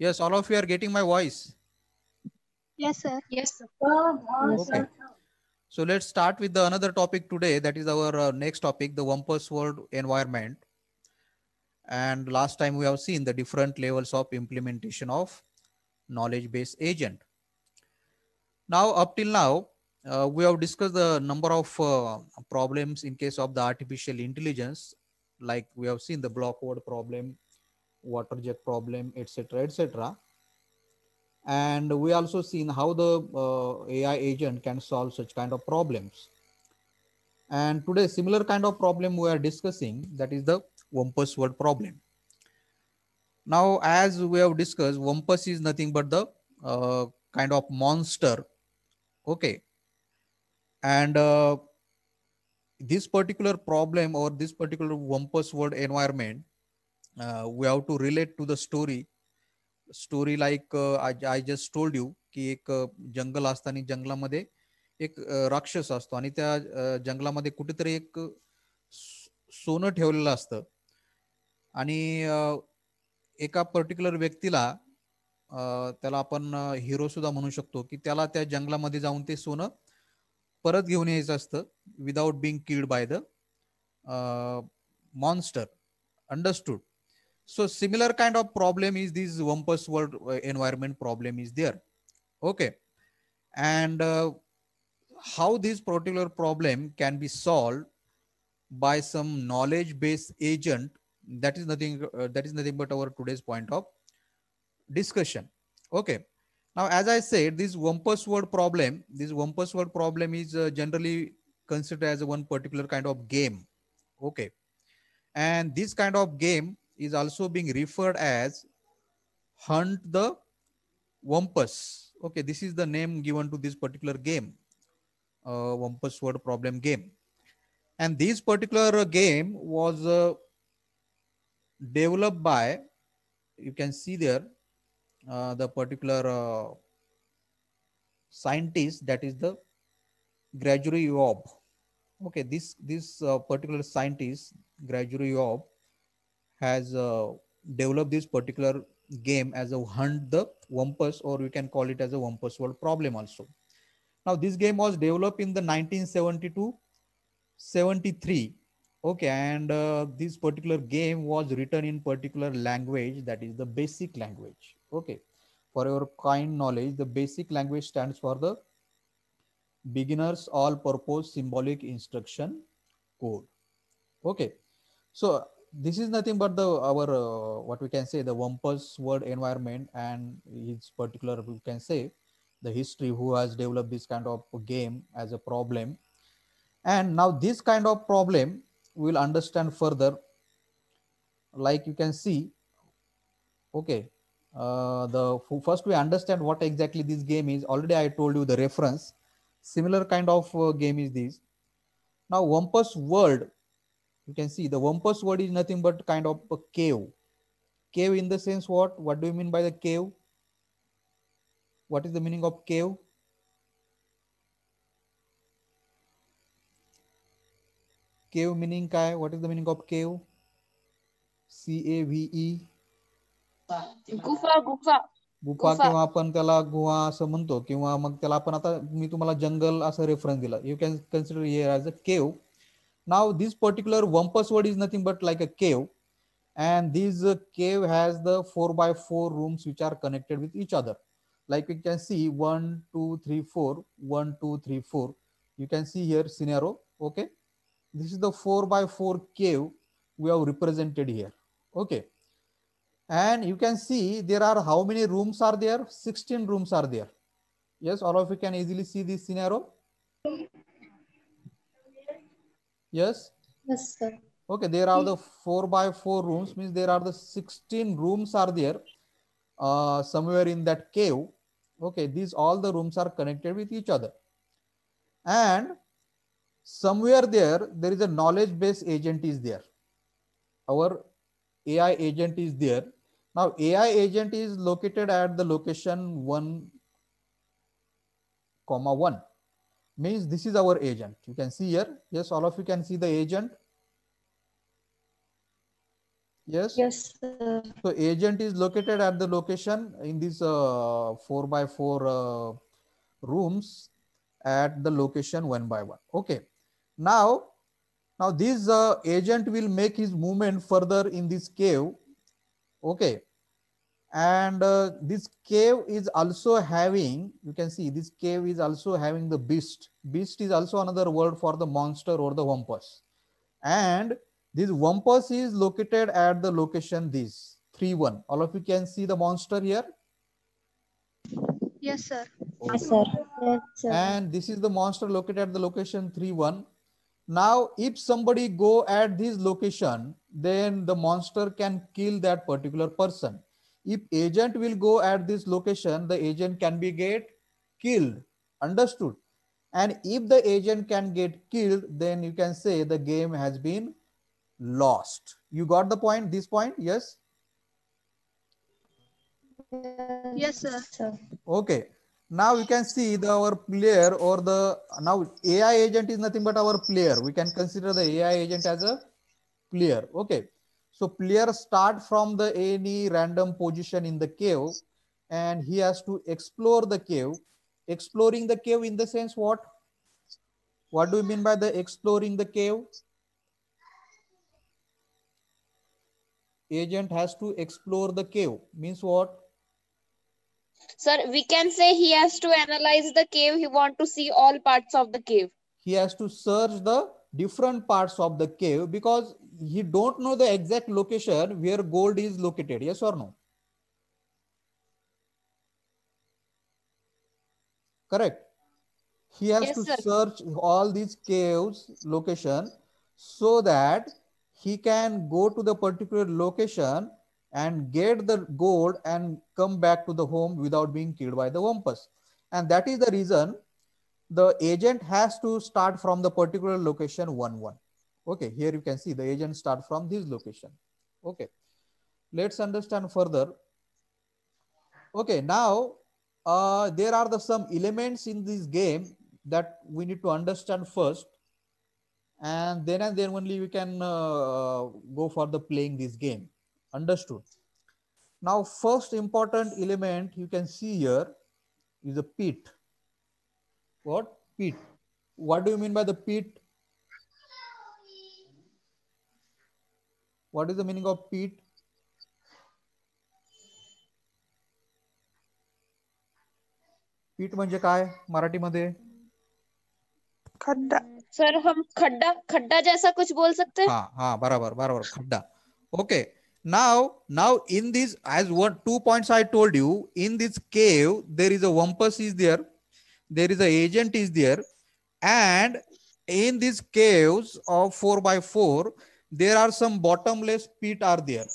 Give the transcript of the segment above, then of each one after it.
Yes, all of you are getting my voice. Yes, sir. Yes, sir. Okay. So let's start with the another topic today. That is our next topic, the Wumpus world environment. And last time we have seen the different levels of implementation of knowledge based agent. Now, up till now, we have discussed the number of problems in case of the artificial intelligence, like we have seen the block word problem, water jet problem, etc., etc. And we also seen how the AI agent can solve such kind of problems. And today, similar kind of problem we are discussing, that is the Wumpus word problem. Now, as we have discussed, Wumpus is nothing but the kind of monster. Okay. And this particular problem or this particular Wumpus word environment, we have to relate to the story like I just told you की एक जंगल असतं आणि जंगलामध्ये एक राक्षस असतो आणि त्या जंगलामध्ये कुठेतरी एक सोनं ठेवलेलं असतं आणि एका पर्टिक्युलर व्यक्तीला त्याला आपण हिरो सुद्धा म्हणू शकतो की त्याला त्या जंगलामध्ये जाऊन ते सोनं परत घेऊन यायचं असतं without Bing killed by the monster. Understood? So similar kind of problem is this Wumpus world environment problem is there. Okay. And how this particular problem can be solved by some knowledge based agent, that is nothing but our today's point of discussion. Okay. Now, as I said, this Wumpus word problem is generally considered as one particular kind of game. Okay. And this kind of game is also being referred as hunt the Wumpus. Okay, this is the name given to this particular game, Wumpus word problem game. And this particular game was developed by, you can see there, the particular scientist, that is the Gregory Yob. Okay, this particular scientist, Gregory Yob, has developed this particular game as a hunt the Wumpus, or you can call it as a Wumpus world problem also. Now, this game was developed in the 1972-73. Okay, and this particular game was written in particular language, that is the basic language. Okay, for your kind knowledge, the basic language stands for the beginners all purpose symbolic instruction code. Okay, so this is nothing but the our what we can say the Wumpus word environment, and its particular, we can say, the history who has developed this kind of game as a problem. And now this kind of problem we will understand further, like you can see. Okay, the first we understand what exactly this game is. Already I told you the reference. Similar kind of game is this. Now Wumpus world, you can see the Wumpus word is nothing but kind of a cave. Cave in the sense what? What do you mean by the cave? What is the meaning of cave? Cave meaning काय? What is the meaning of cave? CAVE. गुफा गुफा गुफा गुफा किंवा आपण त्याला गुहा असं म्हणतो, किंवा मग त्याला आपण आता मी तुम्हाला जंगल असं रेफरन्स दिला. You can consider here as a cave. Now this particular Wumpus word is nothing but like a cave, and this cave has the 4 by 4 rooms which are connected with each other. Like we can see 1 2 3 4, 1 2 3 4. You can see here scenario. Okay, this is the 4 by 4 cave we have represented here. Okay, and you can see there are how many rooms are there? 16 rooms are there. Yes, all of you can easily see this scenario. Yes. Yes, sir. Okay, there are the 4 by 4 rooms, means there are the 16 rooms are there somewhere in that cave. Okay, these all the rooms are connected with each other, and somewhere there is a knowledge based agent is there. Our AI agent is there. Now AI agent is located at the location 1, 1, means this is our agent. You can see here. Yes, all of you can see the agent. Yes. Yes, sir. So agent is located at the location in these 4 by 4 rooms at the location one by one. Okay. Now, this agent will make his movement further in this cave. Okay. And this cave is also having, you can see this cave is also having the beast. Beast is also another word for the monster or the wampus. And this wampus is located at the location this 3-1. All of you can see the monster here. Yes, sir. Okay. Yes, sir. And this is the monster located at the location 3-1. Now, if somebody go at this location, then the monster can kill that particular person. If agent will go at this location, the agent can be get killed. Understood? And if the agent can get killed, then you can say the game has been lost. You got the point? This point? Yes? Yes, sir. Okay. Now you can see our player or the now AI agent is nothing but our player. We can consider the AI agent as a player. Okay. So player start from the any random position in the cave and he has to explore the cave. Exploring the cave in the sense what? What do you mean by the exploring the cave? Agent has to explore the cave. Means what? Sir, we can say he has to analyze the cave. He want to see all parts of the cave. He has to search the different parts of the cave because he don't know the exact location where gold is located. Yes or no? Correct. He has Yes, to sir. search all these caves location so that he can go to the particular location and get the gold and come back to the home without being killed by the wampus. And that is the reason the agent has to start from the particular location 1-1. Okay, here you can see the agent start from this location. Okay, let's understand further. Okay, now there are some elements in this game that we need to understand first, and then only we can go for the playing this game. Understood? Now, first important element you can see here is a pit. What? Pit. What do you mean by the pit? What is the meaning of pit? पीठ म्हणजे काय मराठीमध्ये? खड्डा. Sir हम खड्डा खड्डा जैसा कुछ बोल सकते हैं? हाँ हाँ बराबर बराबर खड्डा. Okay. Now in this, as 2 points I told you, in this cave there is a wampus is there is a agent is there, and in these caves of 4 by 4 there are some bottomless pit are there.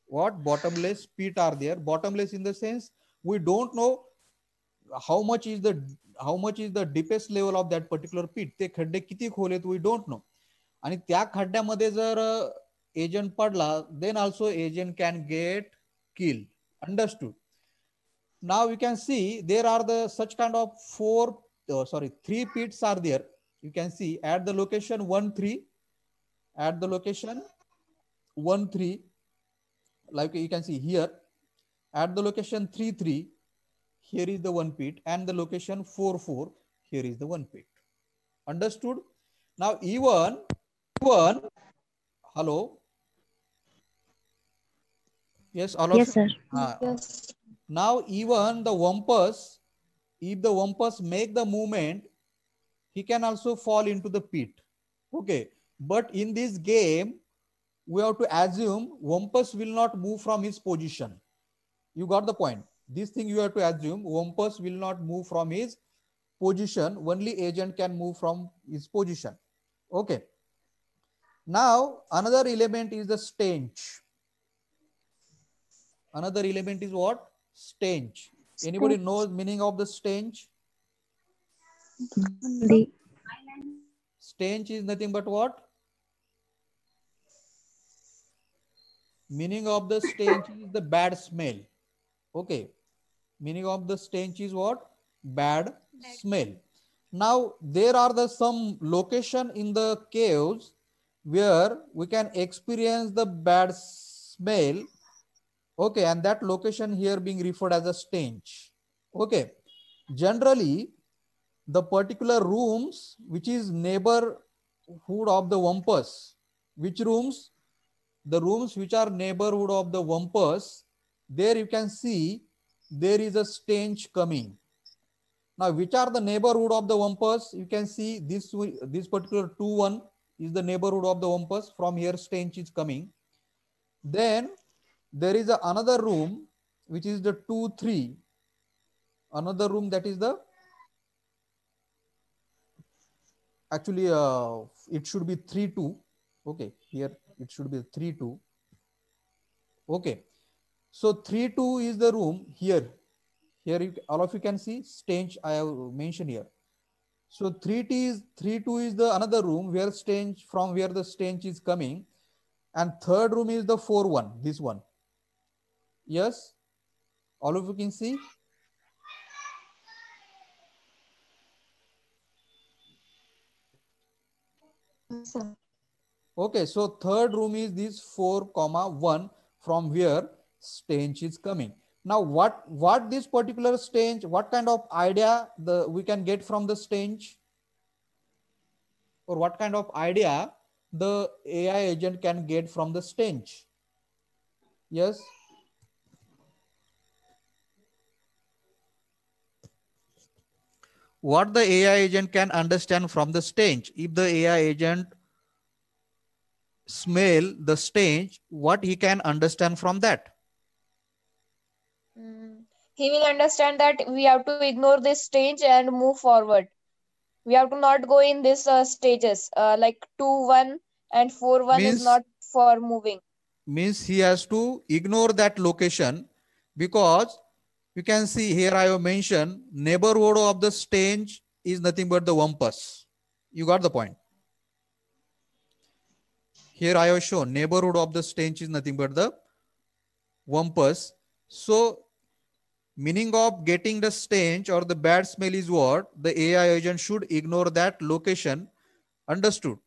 What? Bottomless pit are there. Bottomless in the sense we don't know how much is the deepest level of that particular pit. ते खड्डे किती खोल आहेत we don't know. आणि त्या खड्ड्यामध्ये जर agent पडला, then also agent can get killed. Understood? Now you can see there are the such kind of 3 pits are there. You can see at the location 1-3, at the location 1-3, like you can see here, at the location 3-3, here is the one pit, and the location 4-4, here is the one pit. Understood? Now even hello. Yes, all of Yes, you? sir. Yes. Now even the wampus, if the wampus make the movement, he can also fall into the pit. Okay. But in this game, we have to assume wampus will not move from his position. You got the point? This thing you have to assume wampus will not move from his position. Only agent can move from his position. Okay. Now another element is the stench. Another element is what? Stench. Anybody knows meaning of the stench? Stench is nothing but what? Meaning of the stench is the bad smell. Okay. Meaning of the stench is what? Bad smell. Now there are some location in the caves where we can experience the bad smell. Okay, and that location here being referred as a stench. Okay, generally the particular rooms which is neighborhood of the Wampus, which rooms? The rooms which are neighborhood of the Wampus, there you can see there is a stench coming. Now, which are the neighborhood of the Wampus? You can see this particular 2-1 is the neighborhood of the Wampus. From here stench is coming. Then there is another room which is the 2-3. Another room that is the, actually it should be 3-2. Okay, here it should be 3-2. Okay, so 3-2 is the room here. Here all of you can see stench I have mentioned here. So 3-2 is the another room where stench, from where the stench is coming, and third room is the 4-1, this one. Yes, all of you can see. Yes, sir. Okay, so third room is this 4-1, from where stench is coming. Now what this particular stench, what kind of idea we can get from the stench, or what kind of idea the AI agent can get from the stench? Yes. What the AI agent can understand from the stench? If the AI agent smell the stench, what he can understand from that? He will understand that we have to ignore this stage and move forward. We have to not go in this stages like 2-1 and 4-1 is Means not for moving. he has to ignore that location, because you can see here I have mentioned neighborhood of the stench is nothing but the Wampus. You got the point? Here I have shown neighborhood of the stench is nothing but the Wampus. So meaning of getting the stench or the bad smell is what? The AI agent should ignore that location. Understood?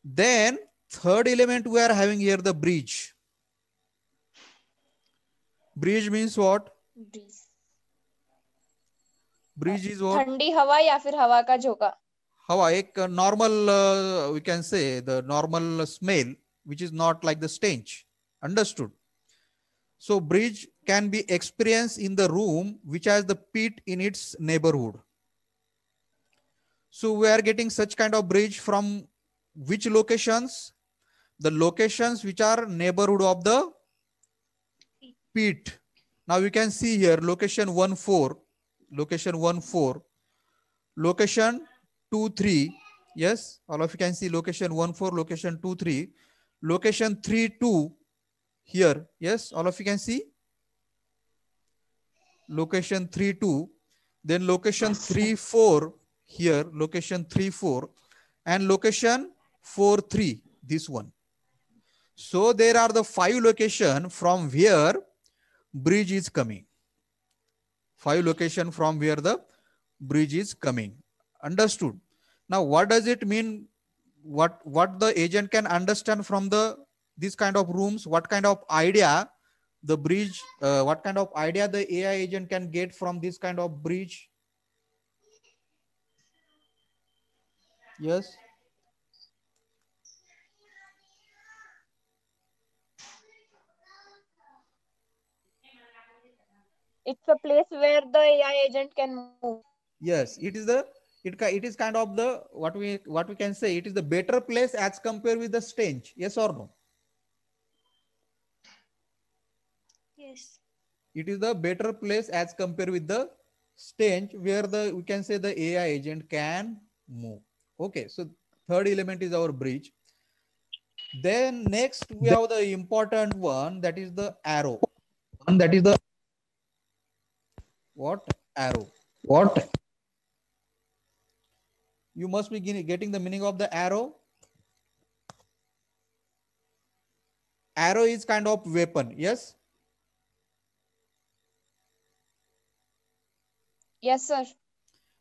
Then third element we are having here, the breeze. Breeze means what? Breeze is what? ठंडी हवा या फिर हवा का झोंका. Hawa, एक normal, we can say the normal smell, which is not like the stench. Understood? So breeze can be experienced in the room which has the pit in its neighborhood. So we are getting such kind of breeze from which locations? The locations which are neighborhood of the pit. Now you can see here location 1-4, location 1-4, location 2-3. Yes, all of you can see location 1-4, location 2-3, location 3-2 here. Yes, all of you can see location 3-2, then location 3-4 here, location 3-4, and location 4-3, this one. So there are the 5 locations from where bridge is coming. 5 locations from where the bridge is coming. Understood? Now, what does it mean? What the agent can understand from this kind of rooms? What kind of idea the bridge? What kind of idea the AI agent can get from this kind of bridge? Yes. It's a place where the AI agent can move. Yes, it is it is kind of the what we can say, it is the better place as compared with the stench. Yes or no? Yes. It is the better place as compared with the stench, where we can say the AI agent can move. Okay, so third element is our bridge. Then next we have the important one, that is the arrow. And that is the what? Arrow. What? You must be getting the meaning of the arrow. Arrow is kind of weapon. Yes. Yes, sir.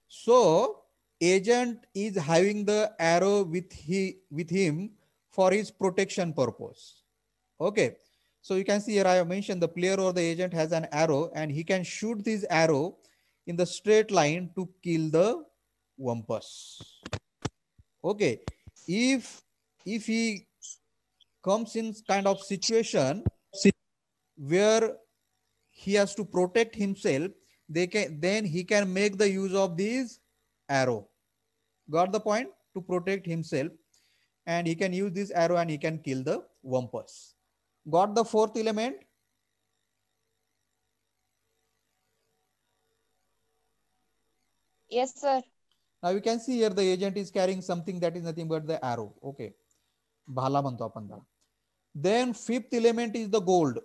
So agent is having the arrow with him for his protection purpose. Okay. So you can see here I have mentioned the player or the agent has an arrow and he can shoot this arrow in the straight line to kill the Wampus. Okay. If he comes in kind of situation where he has to protect himself, then he can make the use of this arrow. Got the point? To protect himself, and he can use this arrow and he can kill the Wampus. Got the fourth element? Yes, sir. Now you can see here the agent is carrying something that is nothing but the arrow. Okay. Bhala म्हणतो आपण त्याला. Then fifth element is the gold.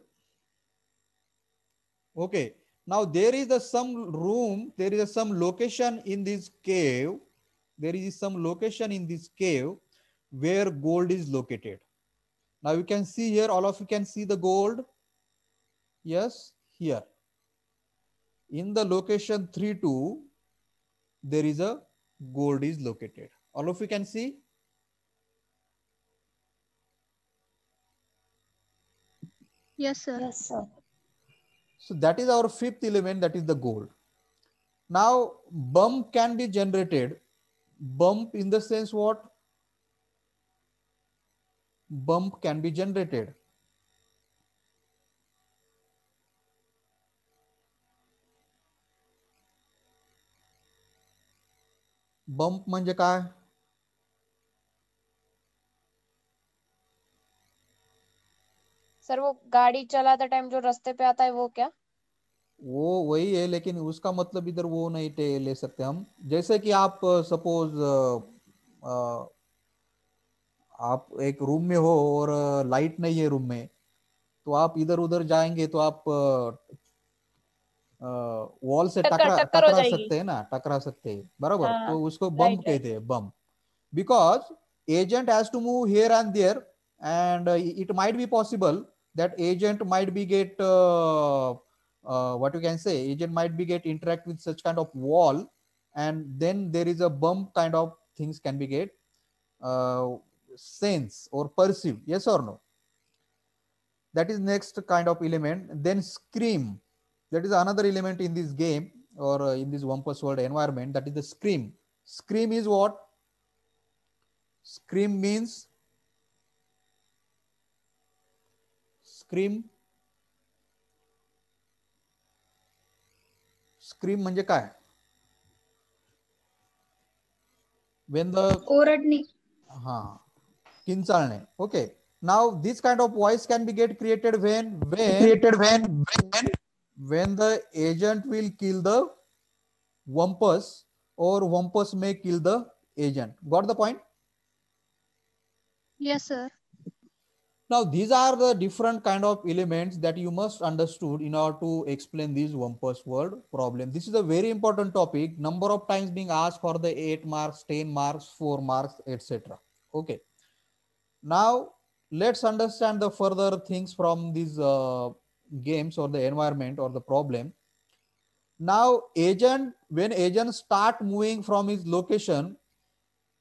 Okay. Now there is some room, there is some location in this cave. There is some location in this cave where gold is located. Now you can see here, all of you can see the gold. Yes, here. In the location 3-2, there is a gold is located. All of you can see? Yes, sir. Yes, sir. So that is our fifth element, that is the gold. Now bump can be generated. Bump in the sense what? Bump can be generated. Bump म्हणजे काय? Sir वो गाड़ी चलाते time जो रास्ते पे आता है वो क्या? वो वही है, लेकिन उसका मतलब इधर वो नहीं ले सकते हम. जैसे कि आप सपोज आप एक रूम में हो और लाइट नहीं है रूम में, तो आप इधर उधर जाएंगे तो आप वॉल से टकरा सकते हैं ना, टकरा सकते हैं, बराबर. हाँ, तो उसको बम्प right. कहते हैं, bump. Because agent has to move here and there, and it might be possible that agent might be get what you can say, agent might be get interact with such kind of wall, and then there is a bump kind of things can be get sense or perceive. Yes or no? That is next kind of element. Then scream, that is another element in this game or in this Wampus world environment, that is the scream. Scream is what? Scream means scream. Scream म्हणजे काय? When the ओरडणे. किंचाळणे. Okay. Now this kind of voice can be get created when the agent will kill the Wampus or Wampus may kill the agent. Got the point? Yes, sir. Now these are the different kind of elements that you must understood in order to explain this Wampus word problem. This is a very important topic. Number of times being asked for the 8 marks, 10 marks, 4 marks, etc. Okay. Now let's understand the further things from these games or the environment or the problem. Now when agent start moving from his location,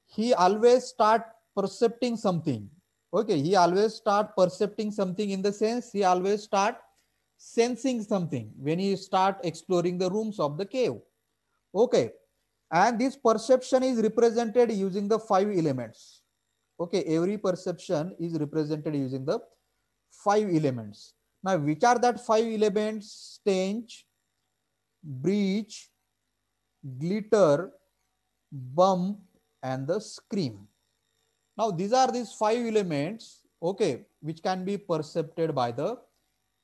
he always start percepting something. Okay, he always start percepting something in the sense he always start sensing something when he start exploring the rooms of the cave. Okay, and this perception is represented using the 5 elements. Okay, every perception is represented using the 5 elements. Now which are that 5 elements? Stench, breach, glitter, bump, and the scream. Now these are these 5 elements, okay, which can be perceived by the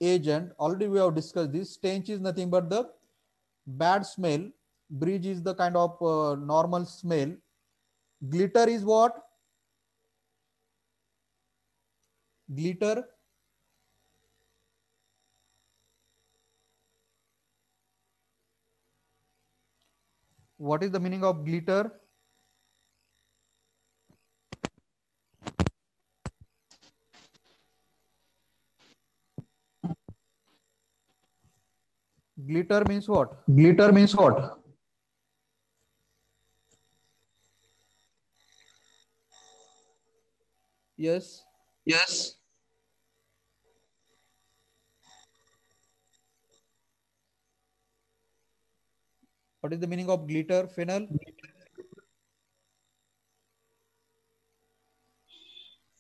agent. Already we have discussed this. Stench is nothing but the bad smell. Breach is the kind of normal smell. Glitter is what? Glitter. What is the meaning of glitter? Glitter means what? Glitter means what? Yes. Yes. What is the meaning of glitter, Fennel?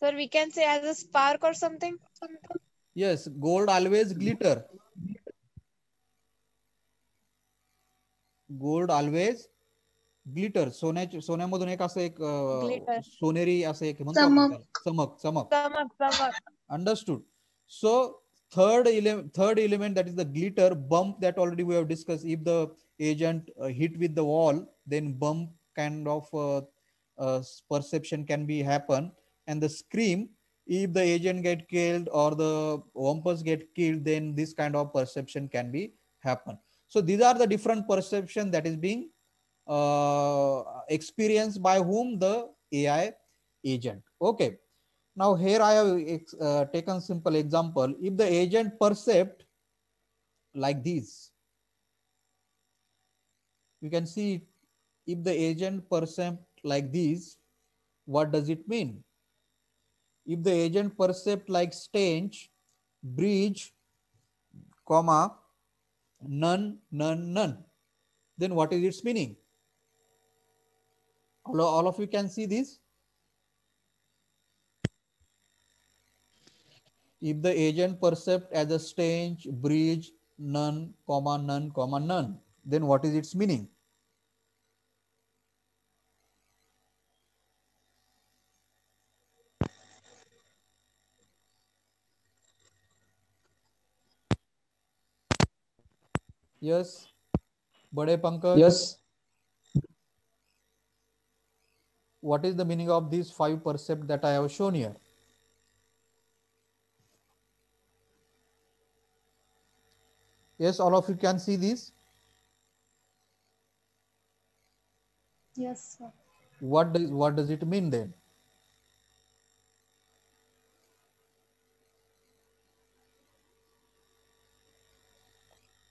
Sir, we can say as a spark or something. Yes, gold always glitter. Gold always glitter. सोन्यामधून एक असं एक Glitter. सोनेरी असं एक म्हणतो आपण त्याला. चमक चमक. Samak. Understood. So third element, that is the glitter bump, that already we have discussed. If the agent hit with the wall, then bump kind of perception can be happen. And the scream, if the agent get killed or the wampus get killed, then this kind of perception can be happen. So these are the different perception that is being experienced by whom? The AI agent. Okay. Now here I have taken simple example. If the agent percept like this, you can see, if the agent percept like this, what does it mean? If the agent percept like stench, breach, comma, none, none, none, then what is its meaning? All of you can see this. If the agent percept as a stench, breach, none, comma, none, comma, none, then what is its meaning? Yes, Bade Pankaj. Yes. What is the meaning of these 5 percept that I have shown here? Yes, all of you can see this. Yes, sir. What does it mean then?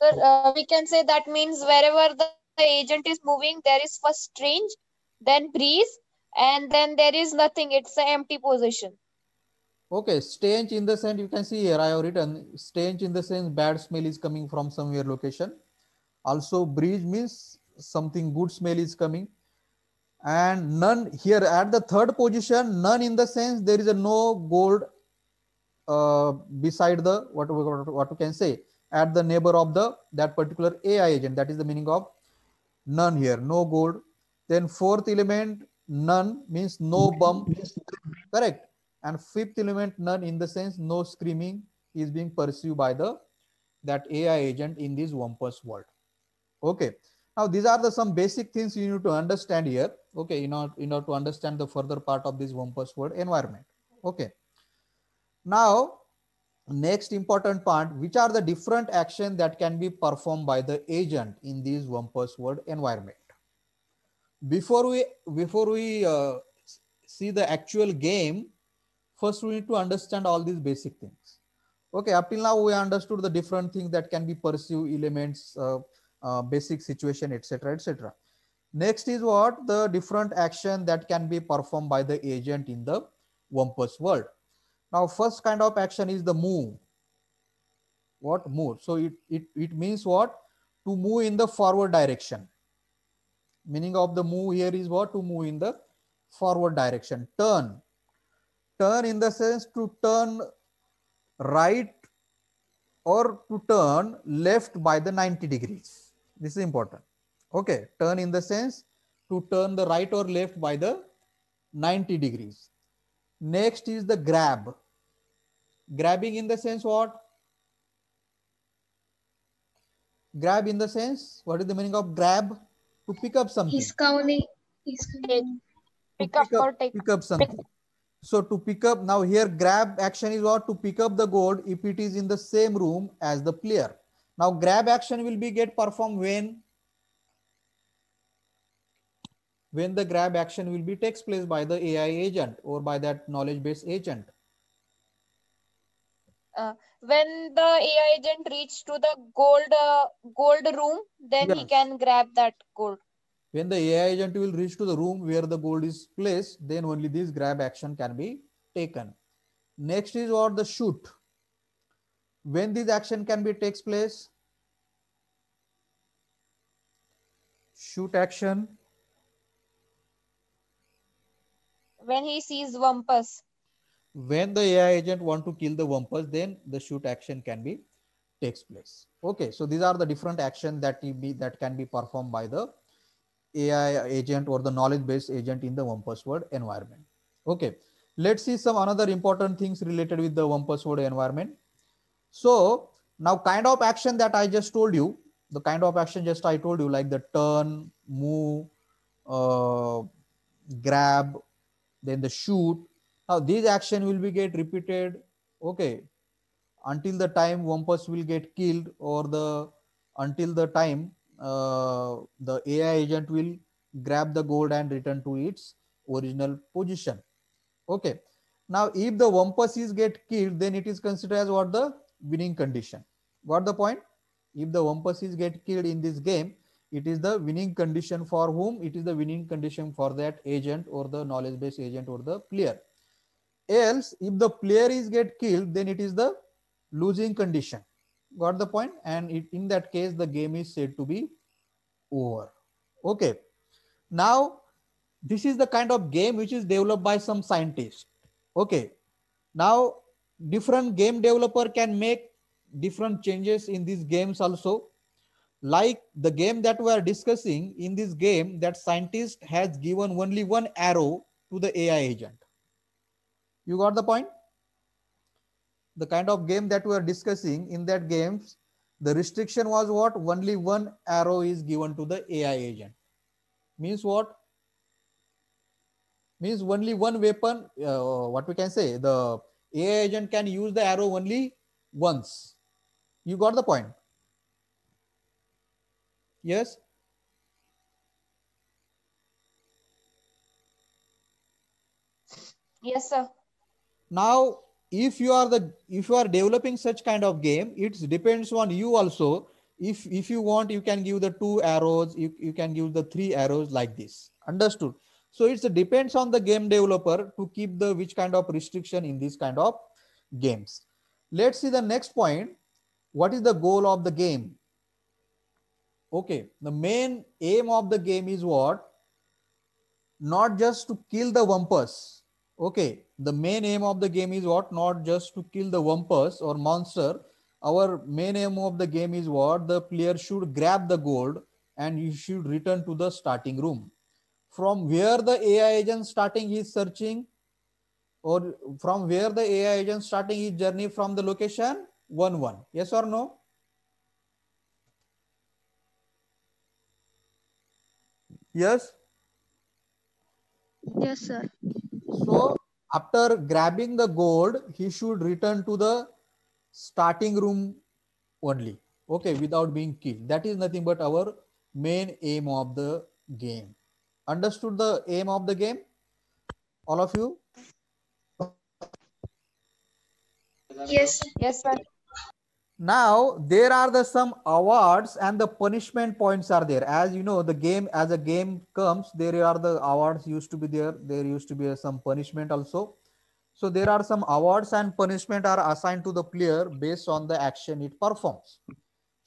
Sir, we can say that means wherever the agent is moving, there is first strange, then breeze, and then there is nothing. It's an empty position. Okay, stench in the sense, you can see here I have written stench in the sense bad smell is coming from somewhere location. Also breeze means something good smell is coming. And none here at the third position, none in the sense there is a no gold beside the what we can say at the neighbor of the that particular AI agent. That is the meaning of none here, no gold. Then fourth element, none means no bump, correct. And fifth element, none in the sense no screaming is being pursued by the that AI agent in this Wampus world. Okay. Now these are the some basic things you need to understand here. Okay, in order to understand the further part of this Wampus world environment. Okay. Now next important part, which are the different action that can be performed by the agent in this Wampus world environment. Before we see the actual game, first we need to understand all these basic things. Okay, up till now we understood the different things that can be pursued, elements, basic situation, etc., etc. Next is what the different action that can be performed by the agent in the Wampus world. Now first kind of action is the move. What move? So it means what? To move in the forward direction. Meaning of the move here is what? To move in the forward direction. Turn in the sense to turn right or to turn left by the 90 degrees. This is important. Okay, turn in the sense to turn the right or left by the 90 degrees. Next is the grab. Grabbing in the sense what? Grab in the sense, what is the meaning of grab? To pick up something. Hiskawni. Take. Pick up or take. Pick up something. So to pick up, now here grab action is what? To pick up the gold if it is in the same room as the player. Now grab action will be get performed when the grab action will be takes place by the AI agent or by that knowledge based agent. When the AI agent reach to the gold room, then he Yes. can grab that gold. When the AI agent will reach to the room where the gold is placed, then only this grab action can be taken. Next is what? The shoot. When this action can be takes place? Shoot action. When he sees Wampus. When the AI agent want to kill the Wampus, then the shoot action can be takes place. Okay, so these are the different actions that can be performed by the AI agent or the knowledge based agent in the Wampus world environment. Okay, let's see some another important things related with the Wampus world environment. So now kind of action that I just told you, the kind of action just I told you, like the turn, move, grab, then the shoot. Now these action will be get repeated, okay, until the time Wampus will get killed, or the until the time the AI agent will grab the gold and return to its original position. Okay. Now, if the Wampus is get killed, then it is considered as what? The winning condition. Got the point? If the Wampus is get killed in this game, it is the winning condition for whom? It is the winning condition for that agent or the knowledge based agent or the player. Else, if the player is get killed, then it is the losing condition. Got the point? And in that case, the game is said to be over. Okay. Now, this is the kind of game which is developed by some scientists. Okay. Now, different game developer can make different changes in these games also. Like the game that we are discussing, in this game, that scientist has given only one arrow to the AI agent. You got the point? The kind of game that we are discussing, in that games, the restriction was what? Only one arrow is given to the AI agent. Means what? Means only one weapon, what we can say, the AI agent can use the arrow only once. You got the point? Yes? Yes, sir. Now, if you are developing such kind of game, it depends on you also. If you want, you can give the 2 arrows, you can give the 3 arrows like this. Understood? So it depends on the game developer to keep the which kind of restriction in this kind of games. Let's see the next point. What is the goal of the game? Okay, the main aim of the game is what? Not just to kill the Wampus. Okay, the main aim of the game is what? Not just to kill the Wampus or monster. Our main aim of the game is what? The player should grab the gold and you should return to the starting room. From where the AI agent starting his searching, or from where the AI agent starting his journey? From the location 1-1. Yes or no? Yes. Yes, sir. So after grabbing the gold, he should return to the starting room only. Okay, without being killed. That is nothing but our main aim of the game. Understood the aim of the game? All of you? Yes. Yes, sir. Now there are some awards and the punishment points are there. As you know, the game as a game comes, there are the awards used to be there. There used to be some punishment also. So there are some awards and punishment are assigned to the player based on the action it performs.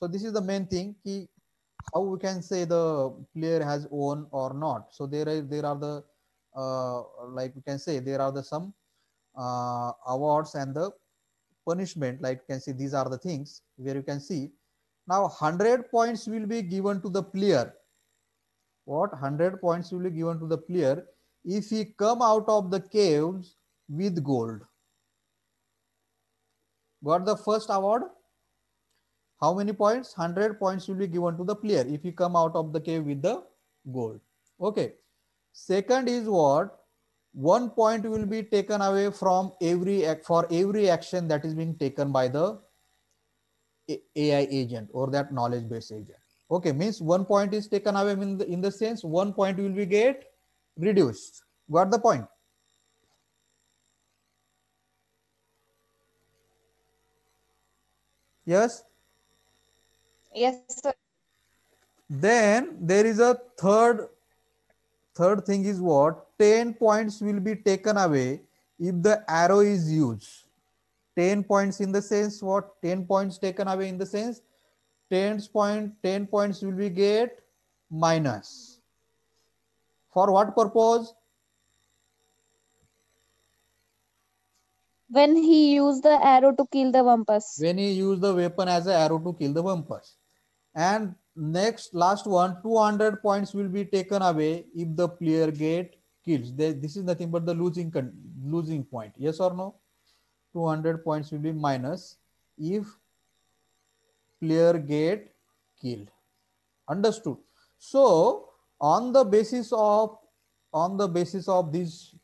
So this is the main thing. How we can say the player has won or not. So there are the like we can say there are some awards and the punishment. Like you can see, these are the things where you can see. Now 100 points will be given to the player. What? 100 points will be given to the player if he come out of the caves with gold. Got the first award? How many points? 100 points will be given to the player if he come out of the cave with the gold. Okay. Second is what? 1 point will be taken away from every action that is being taken by the AI agent or that knowledge based agent. Okay, means 1 point is taken away in the sense 1 point will be get reduced. Got the point? Yes. Yes, sir. Then there is a third thing is what? 10 points will be taken away if the arrow is used. 10 points in the sense what? 10 points taken away in the sense 10 points will be get minus. For what purpose? When he used the arrow to kill the Wampus. When he use the weapon as an arrow to kill the Wampus. And next, last one, 200 points will be taken away if the player get kills. This is nothing but the losing point. Yes or no? 200 points will be minus if player get killed. Understood? So on the basis of this,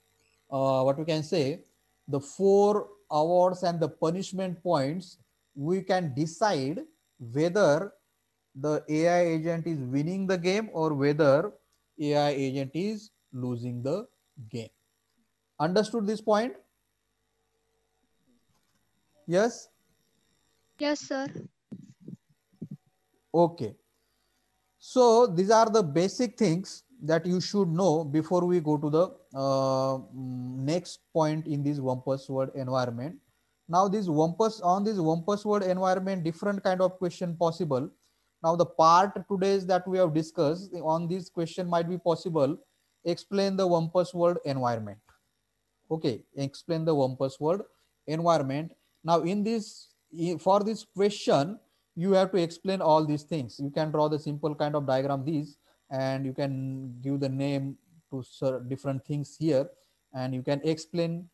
what we can say, the 4 awards and the punishment points, we can decide whether the AI agent is winning the game or whether AI agent is losing the game. Understood this point? Yes? Yes, sir. Okay. So these are the basic things that you should know before we go to the next point in this Wampus word environment. Now this Wampus word environment, different kind of question possible. Now the part today's that we have discussed on this question might be possible. Explain the Wampus word environment. Okay, explain the Wampus word environment. Now in this, for this question, you have to explain all these things. You can draw the simple kind of diagram these, and you can give the name to different things here, and you can explain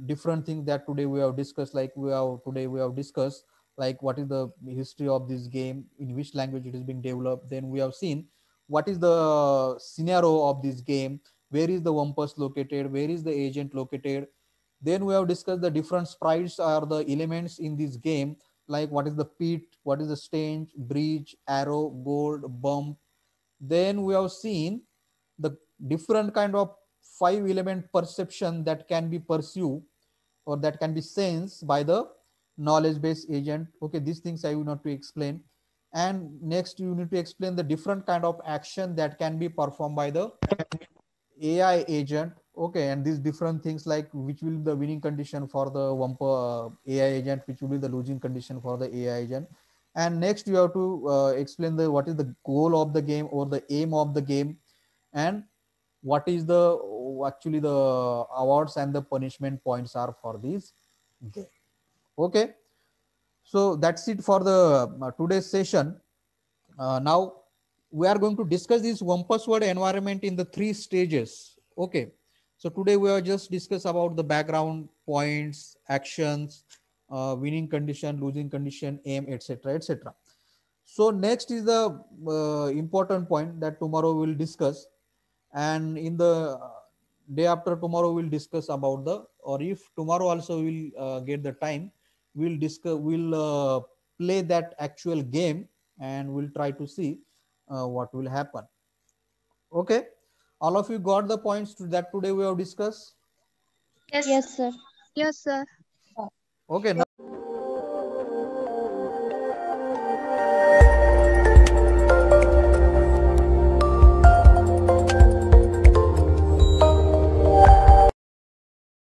different things that today we have discussed. Like today we have discussed like what is the history of this game, in which language it is being developed. Then we have seen what is the scenario of this game, where is the Wampus located, where is the agent located. Then we have discussed the different sprites or the elements in this game, like what is the pit, what is the stench, breach, arrow, gold, bump. Then we have seen the different kind of 5 element perception that can be pursued or that can be sensed by the knowledge based agent. Okay, these things I will not to explain. And next you need to explain the different kind of action that can be performed by the AI agent. Okay, and these different things like which will be the winning condition for the AI agent, which will be the losing condition for the AI agent. And next you have to explain the what is the goal of the game or the aim of the game, and what is the actually the awards and the punishment points are for this game. Okay, so that's it for the today's session. Now we are going to discuss this Wampus word environment in the 3 stages. Okay, so today we have just discussed about the background, points, actions, winning condition, losing condition, aim, etc., etc. So next is the important point that tomorrow we'll discuss, and in the day after tomorrow we'll discuss about the, or if tomorrow also we'll get the time, we'll play that actual game, and we'll try to see what will happen. Okay, all of you got the points that today we have discussed? Yes, sir. Yes, sir. Okay, now